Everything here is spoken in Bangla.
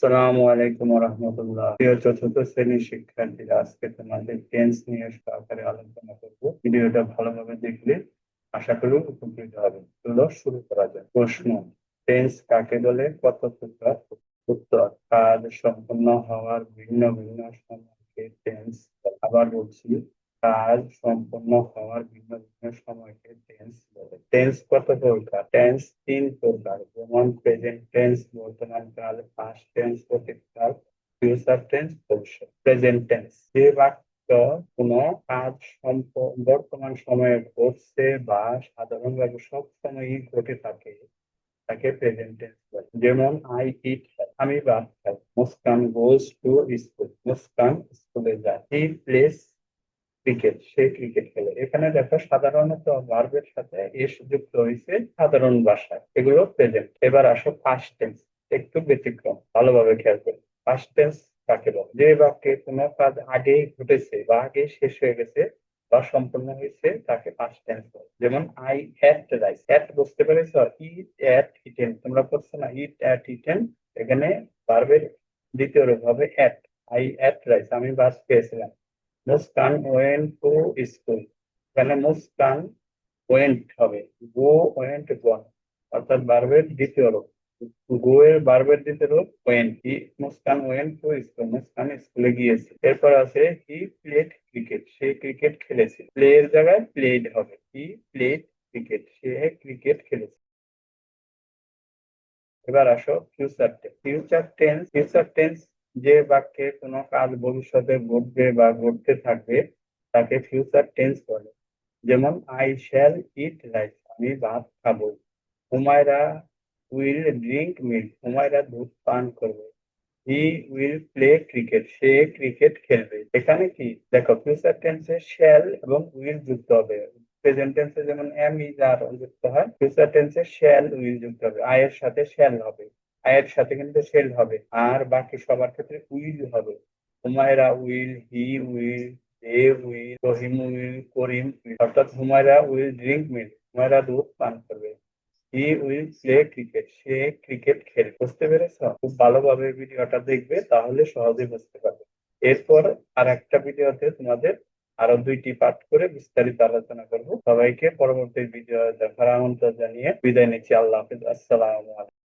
আসসালামু আলাইকুম রহমতুল্লাহ। প্রিয় চতুর্থ শ্রেণীর শিক্ষার্থীরা, আজকে তোমাদের টেন্স নিয়ে সহকারে আলোচনা করবো। ভিডিওটা ভালোভাবে দেখলে আশা করি উপকৃত হবে। চলো শুরু করা যাক। প্রশ্ন: টেন্স কাকে বলে? কত প্রকার? উত্তর: কাজ সম্পন্ন হওয়ার ভিন্ন ভিন্ন সময়কে টেন্স বলে। আবার বলছি, কাজ সম্পন্ন হওয়ার ভিন্ন ভিন্ন সময়কে টেন্স বলে। টেন্স কত প্রকার? টেন্স তিন প্রকার, যেমন প্রেজেন্ট টেন্স বর্তমান কাল, পাস্ট টেন্স অতীত কাল, ফিউচার টেন্স ভবিষ্যৎ। প্রেজেন্ট টেন্স: যে বাক্য কোনো কাজ বর্তমান সময়ে ঘটছে বা সাধারণভাবে সব সময়ই ঘটে থাকে তাকে প্রেজেন্ট টেন্স বলে। যেমন আই ইট, আমি ভাত খাই। Muskan goes to school, Muskan স্কুলে যায়। হি প্লেস ক্রিকেট, সে ক্রিকেট খেলে। এখানে দেখো সাধারণত ভার্বের সাথে এস যুক্ত হয়েছে সাধারণ ভাষায়, এগুলো প্রেজেন্ট। এবার আসো পাস্ট টেন্স, একটু ব্যতিক্রম, ভালোভাবে খেয়াল করি। পাস্ট টেন্স কাকে বলে? যে বাক্যে কোনো কাজ আগেই ঘটেছে বা আগে শেষ হয়ে গেছে বা সম্পূর্ণ হয়েছে তাকে পাস্ট টেন্স বলে। যেমন আই এট রাইস, এট বুঝতে পেরেছো? ইট এট ইটেন, তোমরা করছো না ইট এট ইটেন, এখানে ভার্বের দ্বিতীয় রূপ হবে এট। আই এট রাইস, আমি ভাত খেয়েছিলাম। মুস্কান ওয়েন্ট টু স্কুল, এখানে মুস্কান ওয়েন্ট হবে, গো ওয়েন্ট গন, অর্থাৎ ভার্বের দ্বিতীয় রূপ। গো এর ভার্বের দ্বিতীয় রূপ went. Muskan went to school, Muskan স্কুলে গিয়েছে। এরপর আছে হি প্লেড ক্রিকেট, সে ক্রিকেট খেলেছে। প্লে এর জায়গায় প্লেড হবে। হি প্লেড ক্রিকেট, সে ক্রিকেট খেলেছে। এবার আসো ফিউচার টেন্স। ফিউচার টেন্স যে বাক্যে কোনো কাজ ভবিষ্যতে ঘটবে বা ঘটতে থাকবে তাকে ফিউচার টেন্স বলে। যেমন আই শ্যাল ইট রাইস, আমি ভাত খাবো। Humaira will drink milk, Humaira দুধ পান করবে। হি উইল প্লে ক্রিকেট, সে ক্রিকেট খেলবে। এখানে কি দেখো, ফিউচার টেন্সে শ্যাল এবং উইল যুক্ত হবে। প্রেজেন্ট টেন্সে যেমন এম ইজ আর যুক্ত হয়, ফিউচার টেন্সে শ্যাল উইল যুক্ত হবে। আয়ের সাথে শ্যাল হবে, আয়ের সাথে কিন্তু শেল হবে, আর বাকি সবার ক্ষেত্রে উইল হবে। Humaira will, he will, they will, Rahim will, Karim will. অর্থাৎ Humaira will drink milk, Humaira দুধ পান করবে। হি উইল প্লে ক্রিকেট, সে ক্রিকেট খেলবে। বুঝতে পেরেছ? খুব ভালোভাবে ভিডিওটা দেখবে, তাহলে সহজেই বুঝতে পারবে। এরপর আর একটা ভিডিওতে তোমাদের আরো দুইটি পাঠ করে বিস্তারিত আলোচনা করব। সবাইকে পরবর্তী ভিডিও দেখার আমন্ত্রণ জানিয়ে বিদায় নিচ্ছি। আল্লাহ হাফিজ, আসসালামু আলাইকুম।